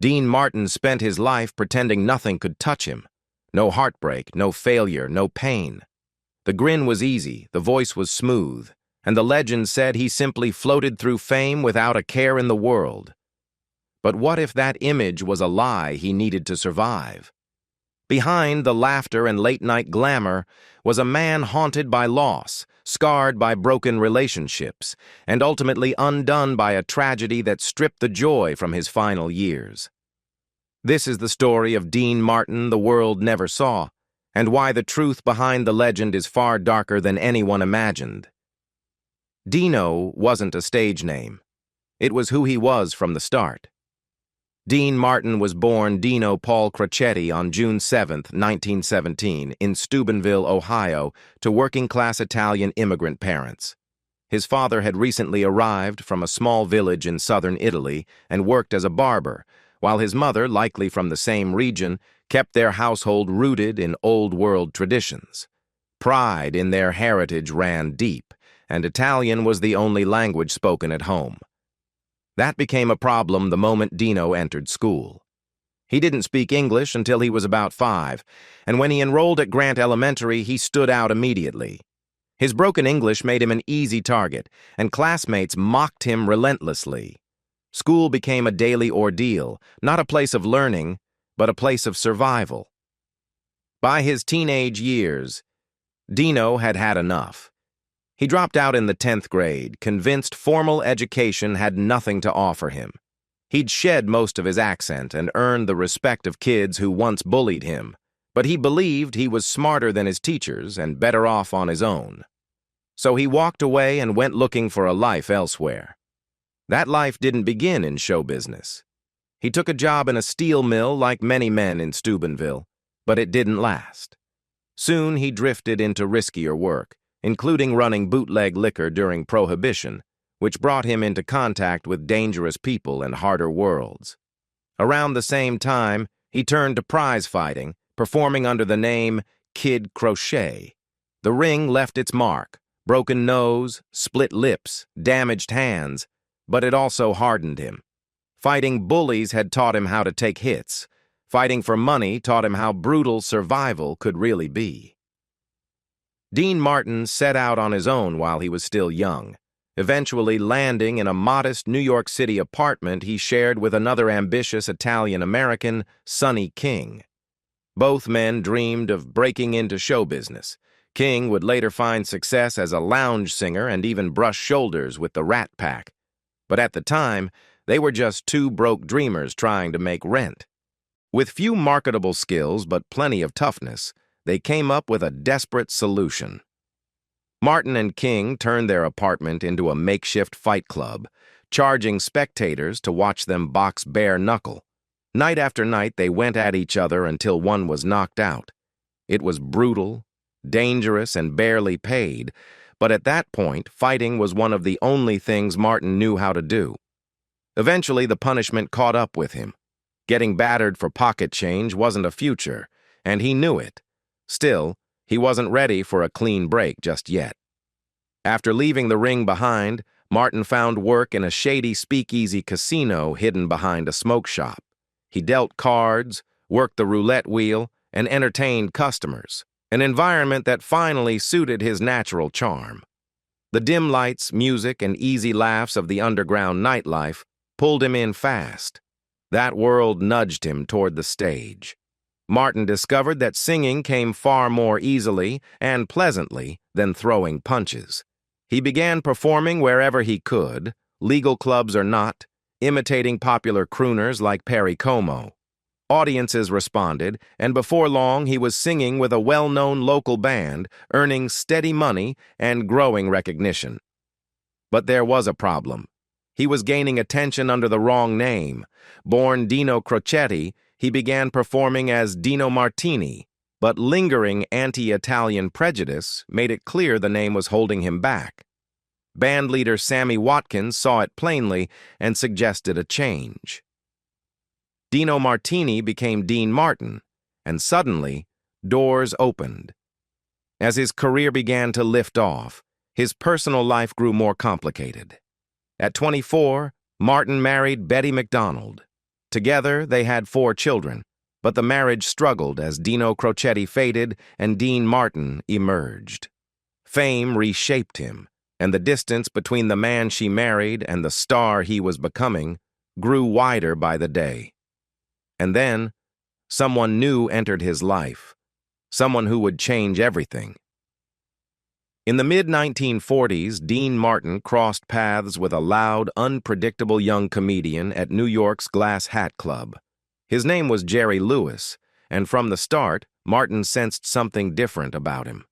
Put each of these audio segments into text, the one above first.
Dean Martin spent his life pretending nothing could touch him. No heartbreak, no failure, no pain. The grin was easy, the voice was smooth, and the legend said he simply floated through fame without a care in the world. But what if that image was a lie he needed to survive? Behind the laughter and late-night glamour was a man haunted by loss, scarred by broken relationships, and ultimately undone by a tragedy that stripped the joy from his final years. This is the story of Dean Martin the world never saw, and why the truth behind the legend is far darker than anyone imagined. Dino wasn't a stage name. It was who he was from the start. Dean Martin was born Dino Paul Crocetti on June 7, 1917, in Steubenville, Ohio, to working-class Italian immigrant parents. His father had recently arrived from a small village in southern Italy and worked as a barber, while his mother, likely from the same region, kept their household rooted in old-world traditions. Pride in their heritage ran deep, and Italian was the only language spoken at home. That became a problem the moment Dino entered school. He didn't speak English until he was about 5, and when he enrolled at Grant Elementary, he stood out immediately. His broken English made him an easy target, and classmates mocked him relentlessly. School became a daily ordeal, not a place of learning, but a place of survival. By his teenage years, Dino had had enough. He dropped out in the 10th grade, convinced formal education had nothing to offer him. He'd shed most of his accent and earned the respect of kids who once bullied him, but he believed he was smarter than his teachers and better off on his own. So he walked away and went looking for a life elsewhere. That life didn't begin in show business. He took a job in a steel mill like many men in Steubenville, but it didn't last. Soon he drifted into riskier work, including running bootleg liquor during Prohibition, which brought him into contact with dangerous people and harder worlds. Around the same time, he turned to prize fighting, performing under the name Kid Crochet. The ring left its mark: broken nose, split lips, damaged hands, but it also hardened him. Fighting bullies had taught him how to take hits. Fighting for money taught him how brutal survival could really be. Dean Martin set out on his own while he was still young, eventually landing in a modest New York City apartment he shared with another ambitious Italian-American, Sonny King. Both men dreamed of breaking into show business. King would later find success as a lounge singer and even brush shoulders with the Rat Pack. But at the time, they were just two broke dreamers trying to make rent. With few marketable skills but plenty of toughness, they came up with a desperate solution. Martin and King turned their apartment into a makeshift fight club, charging spectators to watch them box bare knuckle. Night after night, they went at each other until one was knocked out. It was brutal, dangerous, and barely paid, but at that point, fighting was one of the only things Martin knew how to do. Eventually, the punishment caught up with him. Getting battered for pocket change wasn't a future, and he knew it. Still, he wasn't ready for a clean break just yet. After leaving the ring behind, Martin found work in a shady speakeasy casino hidden behind a smoke shop. He dealt cards, worked the roulette wheel, and entertained customers, an environment that finally suited his natural charm. The dim lights, music, and easy laughs of the underground nightlife pulled him in fast. That world nudged him toward the stage. Martin discovered that singing came far more easily and pleasantly than throwing punches. He began performing wherever he could, legal clubs or not, imitating popular crooners like Perry Como. Audiences responded, and before long he was singing with a well-known local band, earning steady money and growing recognition. But there was a problem. He was gaining attention under the wrong name. Born Dino Crocetti, he began performing as Dino Martini, but lingering anti-Italian prejudice made it clear the name was holding him back. Bandleader Sammy Watkins saw it plainly and suggested a change. Dino Martini became Dean Martin, and suddenly, doors opened. As his career began to lift off, his personal life grew more complicated. At 24, Martin married Betty McDonald. Together, they had 4 children, but the marriage struggled as Dino Crocetti faded and Dean Martin emerged. Fame reshaped him, and the distance between the man she married and the star he was becoming grew wider by the day. And then, someone new entered his life, someone who would change everything. In the mid-1940s, Dean Martin crossed paths with a loud, unpredictable young comedian at New York's Glass Hat Club. His name was Jerry Lewis, and from the start, Martin sensed something different about him.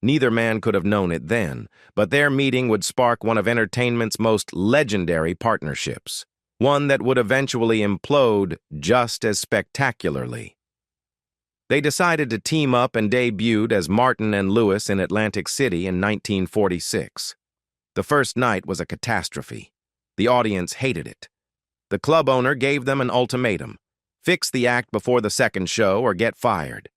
Neither man could have known it then, but their meeting would spark one of entertainment's most legendary partnerships, one that would eventually implode just as spectacularly. They decided to team up and debuted as Martin and Lewis in Atlantic City in 1946. The first night was a catastrophe. The audience hated it. The club owner gave them an ultimatum: fix the act before the second show or get fired.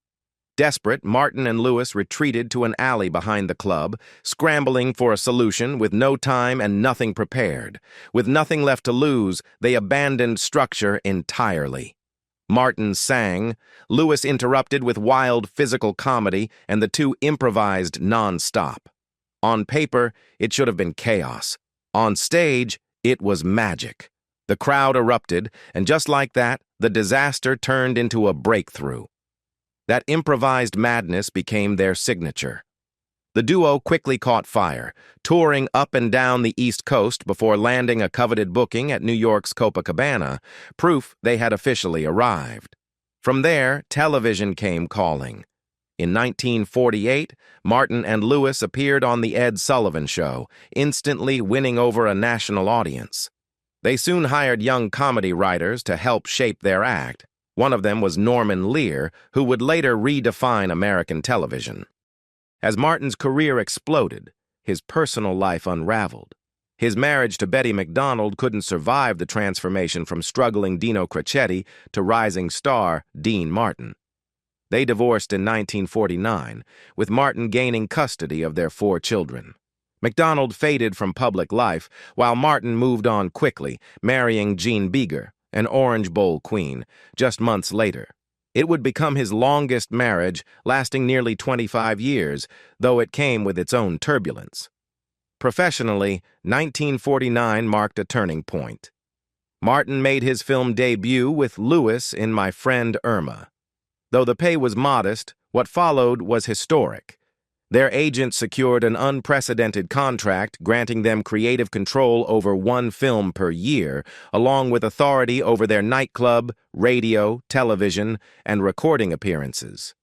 Desperate, Martin and Lewis retreated to an alley behind the club, scrambling for a solution with no time and nothing prepared. With nothing left to lose, they abandoned structure entirely. Martin sang, Lewis interrupted with wild physical comedy, and the two improvised non-stop. On paper, it should have been chaos. On stage, it was magic. The crowd erupted, and just like that, the disaster turned into a breakthrough. That improvised madness became their signature. The duo quickly caught fire, touring up and down the East Coast before landing a coveted booking at New York's Copacabana, proof they had officially arrived. From there, television came calling. In 1948, Martin and Lewis appeared on The Ed Sullivan Show, instantly winning over a national audience. They soon hired young comedy writers to help shape their act. One of them was Norman Lear, who would later redefine American television. As Martin's career exploded, his personal life unraveled. His marriage to Betty McDonald couldn't survive the transformation from struggling Dino Crocetti to rising star Dean Martin. They divorced in 1949, with Martin gaining custody of their 4 children. McDonald faded from public life, while Martin moved on quickly, marrying Jean Beager, an Orange Bowl queen, just months later. It would become his longest marriage, lasting nearly 25 years, though it came with its own turbulence. Professionally, 1949 marked a turning point. Martin made his film debut with Lewis in My Friend Irma. Though the pay was modest, what followed was historic. Their agent secured an unprecedented contract granting them creative control over 1 film per year, along with authority over their nightclub, radio, television, and recording appearances.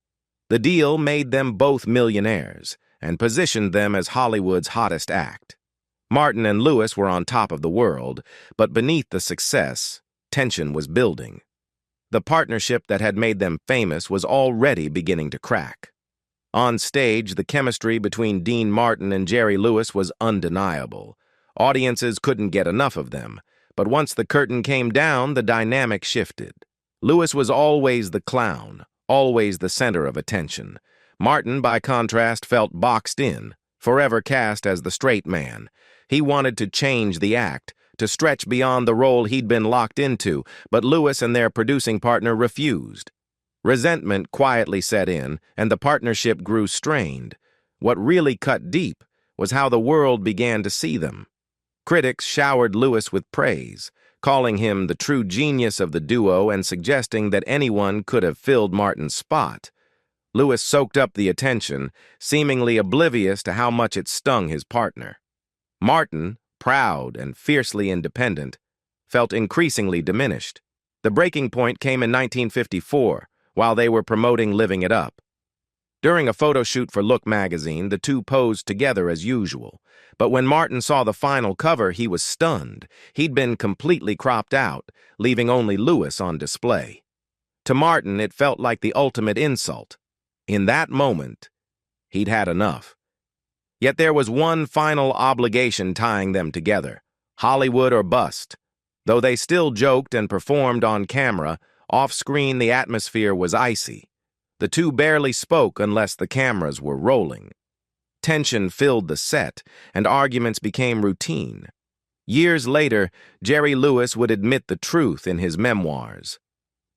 The deal made them both millionaires and positioned them as Hollywood's hottest act. Martin and Lewis were on top of the world, but beneath the success, tension was building. The partnership that had made them famous was already beginning to crack. On stage, the chemistry between Dean Martin and Jerry Lewis was undeniable. Audiences couldn't get enough of them, but once the curtain came down, the dynamic shifted. Lewis was always the clown, always the center of attention. Martin, by contrast, felt boxed in, forever cast as the straight man. He wanted to change the act, to stretch beyond the role he'd been locked into, but Lewis and their producing partner refused. Resentment quietly set in, and the partnership grew strained. What really cut deep was how the world began to see them. Critics showered Lewis with praise, calling him the true genius of the duo and suggesting that anyone could have filled Martin's spot. Lewis soaked up the attention, seemingly oblivious to how much it stung his partner. Martin, proud and fiercely independent, felt increasingly diminished. The breaking point came in 1954, while they were promoting Living It Up. During a photo shoot for Look magazine, the two posed together as usual. But when Martin saw the final cover, he was stunned. He'd been completely cropped out, leaving only Lewis on display. To Martin, it felt like the ultimate insult. In that moment, he'd had enough. Yet there was one final obligation tying them together: Hollywood or bust. Though they still joked and performed on camera, off-screen the atmosphere was icy. The two barely spoke unless the cameras were rolling. Tension filled the set, and arguments became routine. Years later, Jerry Lewis would admit the truth in his memoirs.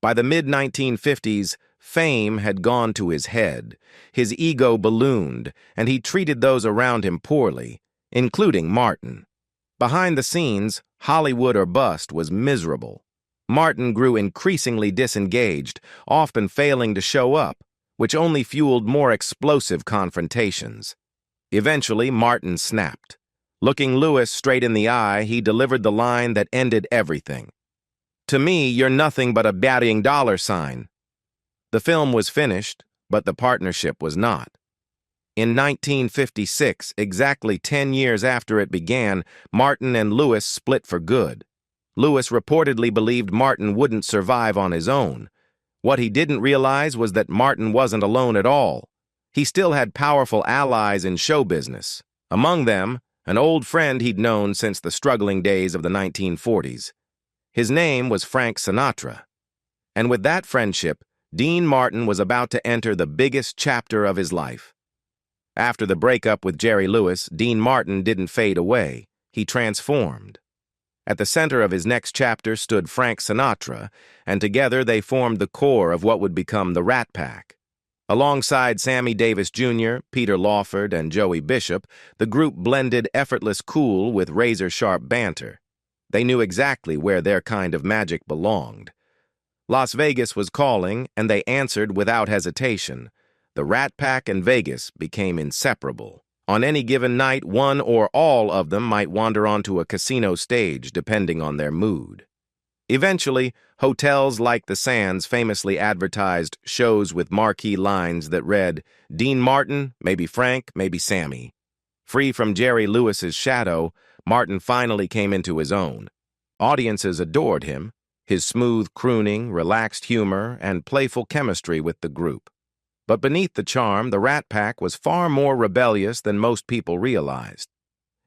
By the mid-1950s, fame had gone to his head, his ego ballooned, and he treated those around him poorly, including Martin. Behind the scenes, Hollywood or bust was miserable. Martin grew increasingly disengaged, often failing to show up, which only fueled more explosive confrontations. Eventually, Martin snapped. Looking Lewis straight in the eye, he delivered the line that ended everything. "To me, you're nothing but a batting $. The film was finished, but the partnership was not. In 1956, exactly 10 years after it began, Martin and Lewis split for good. Lewis reportedly believed Martin wouldn't survive on his own. What he didn't realize was that Martin wasn't alone at all. He still had powerful allies in show business. Among them, an old friend he'd known since the struggling days of the 1940s. His name was Frank Sinatra. And with that friendship, Dean Martin was about to enter the biggest chapter of his life. After the breakup with Jerry Lewis, Dean Martin didn't fade away. He transformed. At the center of his next chapter stood Frank Sinatra, and together they formed the core of what would become the Rat Pack. Alongside Sammy Davis Jr., Peter Lawford, and Joey Bishop, the group blended effortless cool with razor-sharp banter. They knew exactly where their kind of magic belonged. Las Vegas was calling, and they answered without hesitation. The Rat Pack and Vegas became inseparable. On any given night, one or all of them might wander onto a casino stage, depending on their mood. Eventually, hotels like the Sands famously advertised shows with marquee lines that read, "Dean Martin, maybe Frank, maybe Sammy." Free from Jerry Lewis's shadow, Martin finally came into his own. Audiences adored him, his smooth crooning, relaxed humor, and playful chemistry with the group. But beneath the charm, the Rat Pack was far more rebellious than most people realized.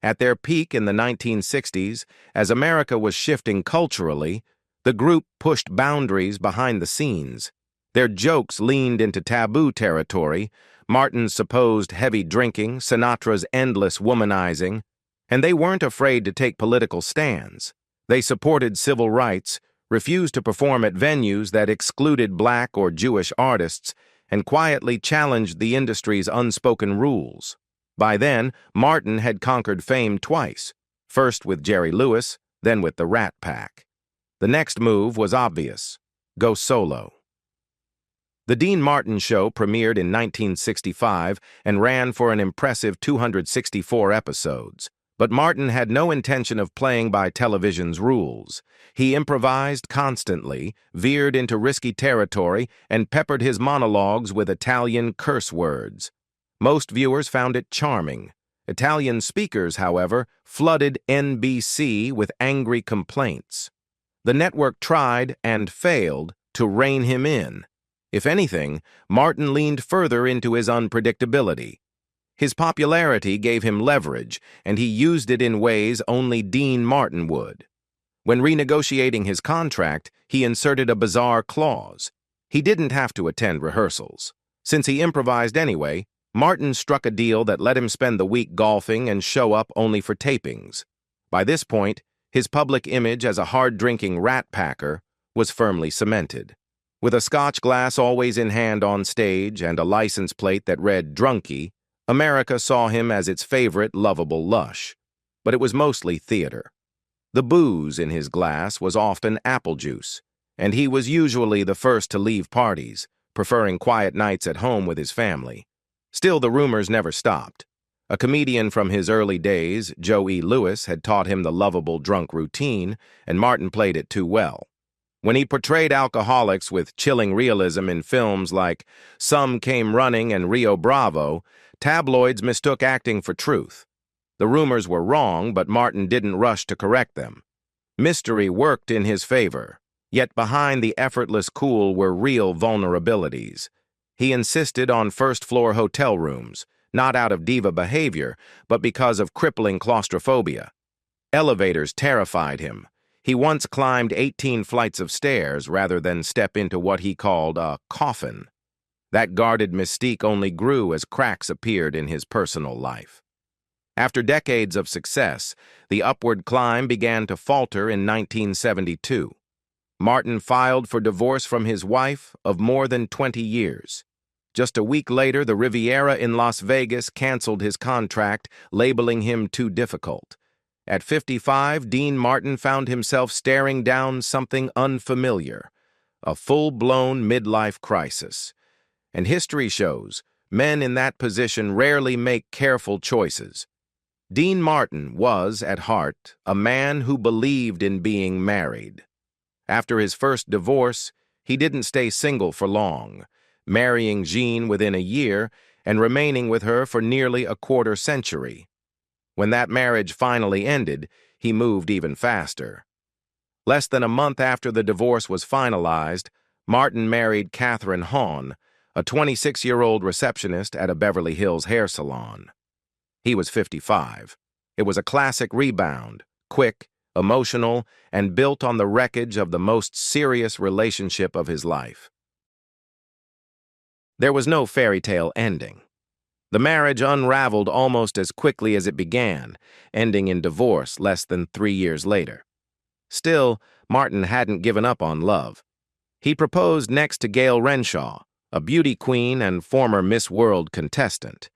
At their peak in the 1960s, as America was shifting culturally, the group pushed boundaries behind the scenes. Their jokes leaned into taboo territory, Martin's supposed heavy drinking, Sinatra's endless womanizing, and they weren't afraid to take political stands. They supported civil rights, refused to perform at venues that excluded Black or Jewish artists, and quietly challenged the industry's unspoken rules. By then, Martin had conquered fame twice, first with Jerry Lewis, then with the Rat Pack. The next move was obvious: go solo. The Dean Martin Show premiered in 1965 and ran for an impressive 264 episodes. But Martin had no intention of playing by television's rules. He improvised constantly, veered into risky territory, and peppered his monologues with Italian curse words. Most viewers found it charming. Italian speakers, however, flooded NBC with angry complaints. The network tried, and failed, to rein him in. If anything, Martin leaned further into his unpredictability. His popularity gave him leverage, and he used it in ways only Dean Martin would. When renegotiating his contract, he inserted a bizarre clause. He didn't have to attend rehearsals. Since he improvised anyway, Martin struck a deal that let him spend the week golfing and show up only for tapings. By this point, his public image as a hard-drinking rat packer was firmly cemented. With a scotch glass always in hand on stage and a license plate that read "Drunkie," America saw him as its favorite lovable lush. But it was mostly theater. The booze in his glass was often apple juice, and he was usually the first to leave parties, preferring quiet nights at home with his family. Still, the rumors never stopped. A comedian from his early days, Joe E. Lewis, had taught him the lovable drunk routine, and Martin played it too well. When he portrayed alcoholics with chilling realism in films like Some Came Running and Rio Bravo, tabloids mistook acting for truth. The rumors were wrong, but Martin didn't rush to correct them. Mystery worked in his favor, yet behind the effortless cool were real vulnerabilities. He insisted on first-floor hotel rooms, not out of diva behavior, but because of crippling claustrophobia. Elevators terrified him. He once climbed 18 flights of stairs rather than step into what he called a coffin. That guarded mystique only grew as cracks appeared in his personal life. After decades of success, the upward climb began to falter in 1972. Martin filed for divorce from his wife of more than 20 years. Just a week later, the Riviera in Las Vegas canceled his contract, labeling him too difficult. At 55, Dean Martin found himself staring down something unfamiliar, a full-blown midlife crisis. And history shows men in that position rarely make careful choices. Dean Martin was, at heart, a man who believed in being married. After his first divorce, he didn't stay single for long, marrying Jean within a year and remaining with her for nearly a quarter century. When that marriage finally ended, he moved even faster. Less than a month after the divorce was finalized, Martin married Catherine Hahn, a 26-year-old receptionist at a Beverly Hills hair salon. He was 55. It was a classic rebound, quick, emotional, and built on the wreckage of the most serious relationship of his life. There was no fairy tale ending. The marriage unraveled almost as quickly as it began, ending in divorce less than 3 years later. Still, Martin hadn't given up on love. He proposed next to Gail Renshaw, a beauty queen and former Miss World contestant,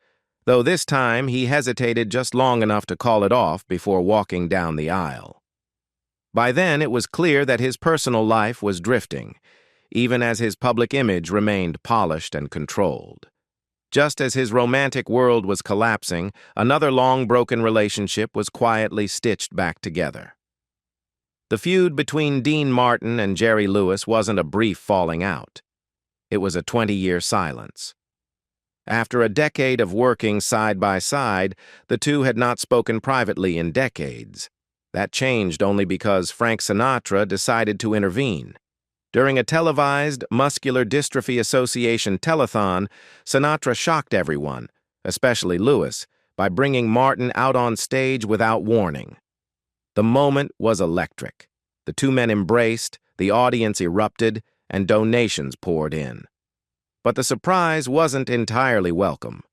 though this time he hesitated just long enough to call it off before walking down the aisle. By then, it was clear that his personal life was drifting, even as his public image remained polished and controlled. Just as his romantic world was collapsing, another long-broken relationship was quietly stitched back together. The feud between Dean Martin and Jerry Lewis wasn't a brief falling out. It was a 20-year silence. After a decade of working side by side, the two had not spoken privately in decades. That changed only because Frank Sinatra decided to intervene. During a televised Muscular Dystrophy Association telethon, Sinatra shocked everyone, especially Lewis, by bringing Martin out on stage without warning. The moment was electric. The two men embraced, the audience erupted, and donations poured in. But the surprise wasn't entirely welcome.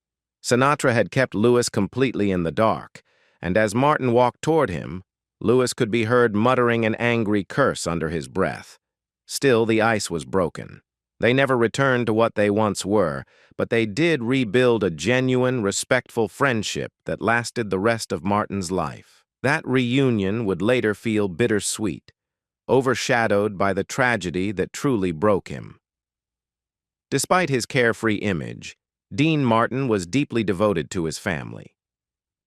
Sinatra had kept Lewis completely in the dark, and as Martin walked toward him, Lewis could be heard muttering an angry curse under his breath. Still, the ice was broken. They never returned to what they once were, but they did rebuild a genuine, respectful friendship that lasted the rest of Martin's life. That reunion would later feel bittersweet, overshadowed by the tragedy that truly broke him. Despite his carefree image, Dean Martin was deeply devoted to his family.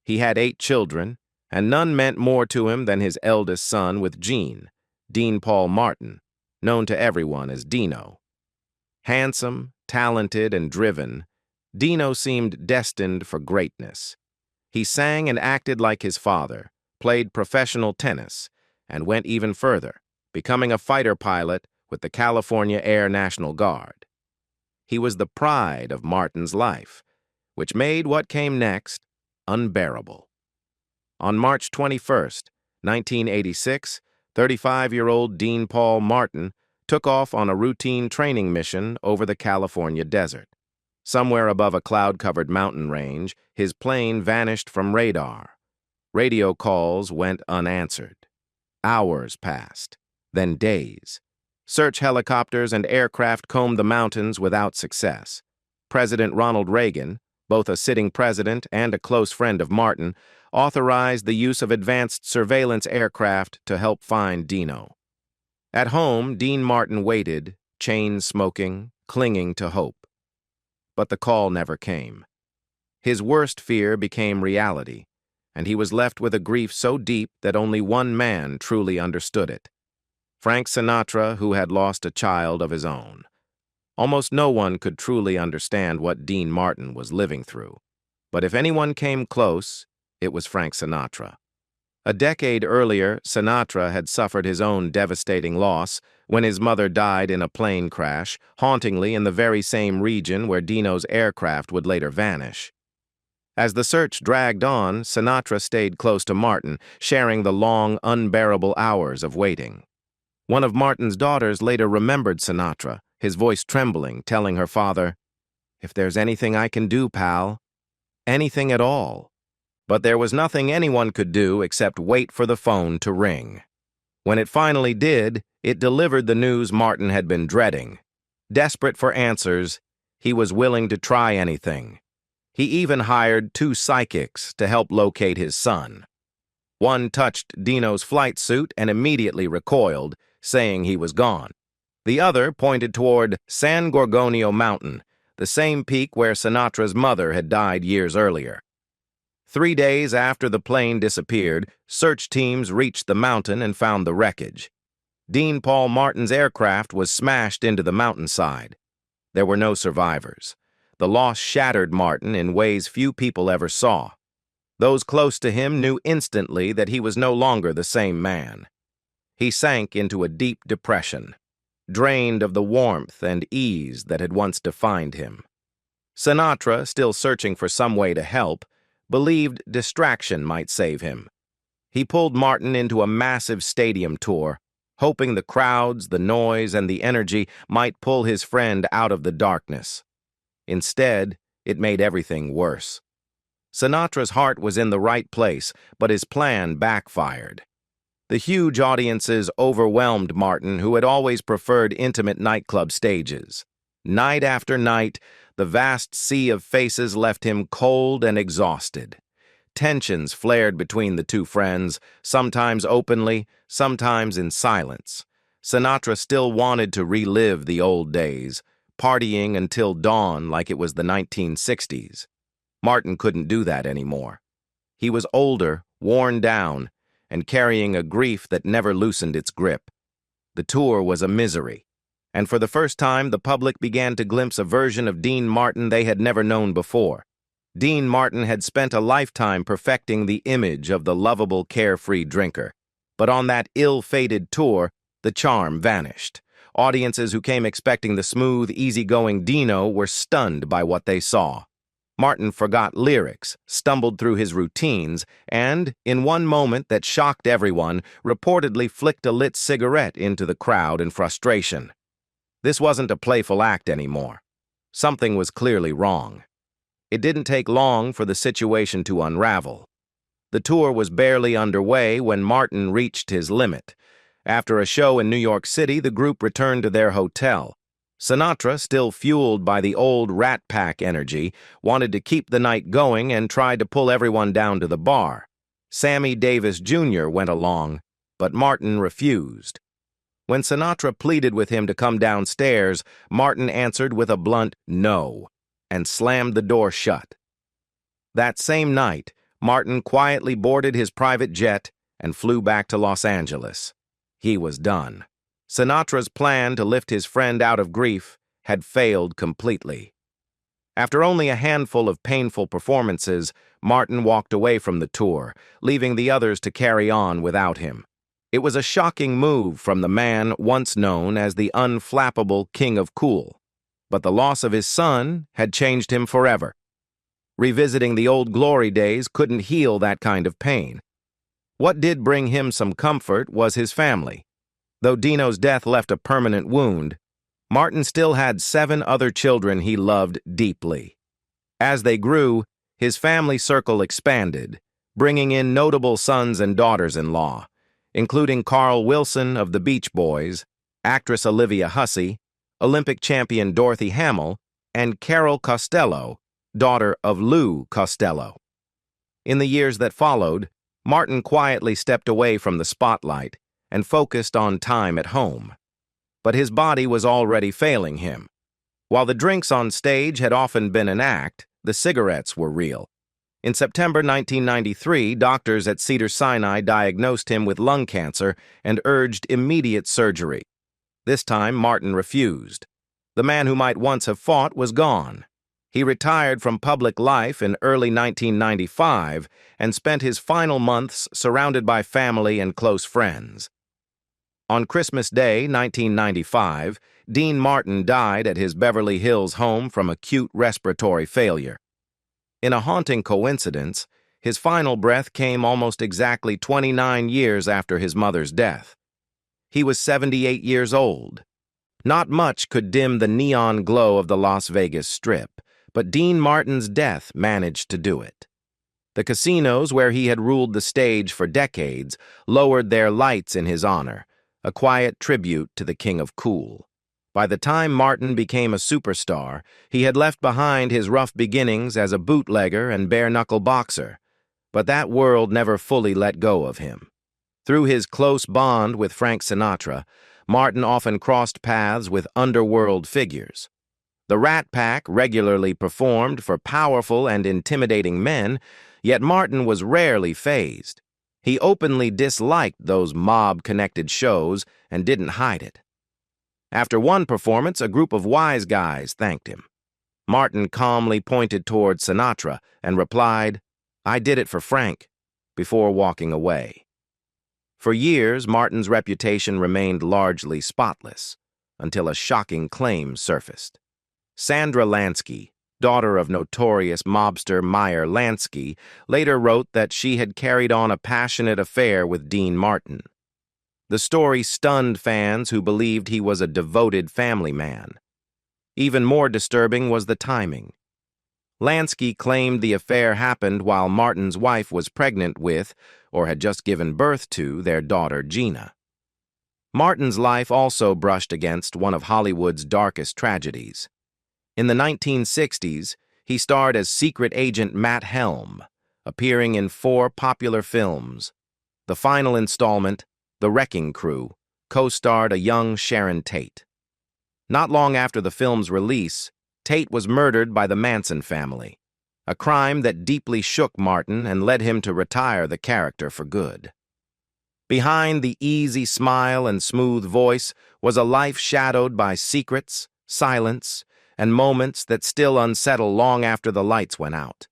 He had 8 children, and none meant more to him than his eldest son with Jean, Dean Paul Martin, known to everyone as Dino. Handsome, talented, and driven, Dino seemed destined for greatness. He sang and acted like his father, played professional tennis, and went even further, becoming a fighter pilot with the California Air National Guard. He was the pride of Martin's life, which made what came next unbearable. On March 21st, 1986, 35-year-old Dean Paul Martin took off on a routine training mission over the California desert. Somewhere above a cloud-covered mountain range, his plane vanished from radar. Radio calls went unanswered. Hours passed, then days. Search helicopters and aircraft combed the mountains without success. President Ronald Reagan, both a sitting president and a close friend of Martin, authorized the use of advanced surveillance aircraft to help find Dino. At home, Dean Martin waited, chain-smoking, clinging to hope. But the call never came. His worst fear became reality, and he was left with a grief so deep that only one man truly understood it: Frank Sinatra, who had lost a child of his own. Almost no one could truly understand what Dean Martin was living through. But if anyone came close, it was Frank Sinatra. A decade earlier, Sinatra had suffered his own devastating loss when his mother died in a plane crash, hauntingly in the very same region where Dino's aircraft would later vanish. As the search dragged on, Sinatra stayed close to Martin, sharing the long, unbearable hours of waiting. One of Martin's daughters later remembered Sinatra, his voice trembling, telling her father, "If there's anything I can do, pal, anything at all, But there was nothing anyone could do except wait for the phone to ring. When it finally did, it delivered the news Martin had been dreading. Desperate for answers, he was willing to try anything. He even hired 2 psychics to help locate his son. One touched Dino's flight suit and immediately recoiled, saying he was gone. The other pointed toward San Gorgonio Mountain, the same peak where Sinatra's mother had died years earlier. 3 days after the plane disappeared, search teams reached the mountain and found the wreckage. Dean Paul Martin's aircraft was smashed into the mountainside. There were no survivors. The loss shattered Martin in ways few people ever saw. Those close to him knew instantly that he was no longer the same man. He sank into a deep depression, drained of the warmth and ease that had once defined him. Sinatra, still searching for some way to help, believed distraction might save him. He pulled Martin into a massive stadium tour, hoping the crowds, the noise, and the energy might pull his friend out of the darkness. Instead, it made everything worse. Sinatra's heart was in the right place, but his plan backfired. The huge audiences overwhelmed Martin, who had always preferred intimate nightclub stages. Night after night, the vast sea of faces left him cold and exhausted. Tensions flared between the 2 friends, sometimes openly, sometimes in silence. Sinatra still wanted to relive the old days, partying until dawn like it was the 1960s. Martin couldn't do that anymore. He was older, worn down, and carrying a grief that never loosened its grip. The tour was a misery, and for the first time the public began to glimpse a version of Dean Martin they had never known before. Dean Martin had spent a lifetime perfecting the image of the lovable, carefree drinker. But on that ill-fated tour, the charm vanished. Audiences who came expecting the smooth, easygoing Dino were stunned by what they saw. Martin forgot lyrics, stumbled through his routines, and, in one moment that shocked everyone, reportedly flicked a lit cigarette into the crowd in frustration. This wasn't a playful act anymore. Something was clearly wrong. It didn't take long for the situation to unravel. The tour was barely underway when Martin reached his limit. After a show in New York City, the group returned to their hotel. Sinatra, still fueled by the old Rat Pack energy, wanted to keep the night going and tried to pull everyone down to the bar. Sammy Davis Jr. went along, but Martin refused. When Sinatra pleaded with him to come downstairs, Martin answered with a blunt no, and slammed the door shut. That same night, Martin quietly boarded his private jet and flew back to Los Angeles. He was done. Sinatra's plan to lift his friend out of grief had failed completely. After only a handful of painful performances, Martin walked away from the tour, leaving the others to carry on without him. It was a shocking move from the man once known as the unflappable King of Cool. But the loss of his son had changed him forever. Revisiting the old glory days couldn't heal that kind of pain. What did bring him some comfort was his family. Though Dino's death left a permanent wound, Martin still had 7 other children he loved deeply. As they grew, his family circle expanded, bringing in notable sons and daughters-in-law, including Carl Wilson of the Beach Boys, actress Olivia Hussey, Olympic champion Dorothy Hamill, and Carol Costello, daughter of Lou Costello. In the years that followed, Martin quietly stepped away from the spotlight and focused on time at home. But his body was already failing him. While the drinks on stage had often been an act, the cigarettes were real. In September 1993, doctors at Cedars-Sinai diagnosed him with lung cancer and urged immediate surgery. This time, Martin refused. The man who might once have fought was gone. He retired from public life in early 1995 and spent his final months surrounded by family and close friends. On Christmas Day, 1995, Dean Martin died at his Beverly Hills home from acute respiratory failure. In a haunting coincidence, his final breath came almost exactly 29 years after his mother's death. He was 78 years old. Not much could dim the neon glow of the Las Vegas Strip, but Dean Martin's death managed to do it. The casinos, where he had ruled the stage for decades, lowered their lights in his honor, a quiet tribute to the King of Cool. By the time Martin became a superstar, he had left behind his rough beginnings as a bootlegger and bare-knuckle boxer, but that world never fully let go of him. Through his close bond with Frank Sinatra, Martin often crossed paths with underworld figures. The Rat Pack regularly performed for powerful and intimidating men, yet Martin was rarely fazed. He openly disliked those mob-connected shows and didn't hide it. After one performance, a group of wise guys thanked him. Martin calmly pointed toward Sinatra and replied, "I did it for Frank," before walking away. For years, Martin's reputation remained largely spotless, until a shocking claim surfaced. Sandra Lansky, daughter of notorious mobster Meyer Lansky, later wrote that she had carried on a passionate affair with Dean Martin. The story stunned fans who believed he was a devoted family man. Even more disturbing was the timing. Lansky claimed the affair happened while Martin's wife was pregnant with, or had just given birth to, their daughter Gina. Martin's life also brushed against one of Hollywood's darkest tragedies. In the 1960s, he starred as secret agent Matt Helm, appearing in 4 popular films. The final installment, The Wrecking Crew, co-starred a young Sharon Tate. Not long after the film's release, Tate was murdered by the Manson family, a crime that deeply shook Martin and led him to retire the character for good. Behind the easy smile and smooth voice was a life shadowed by secrets, silence, and moments that still unsettle long after the lights went out.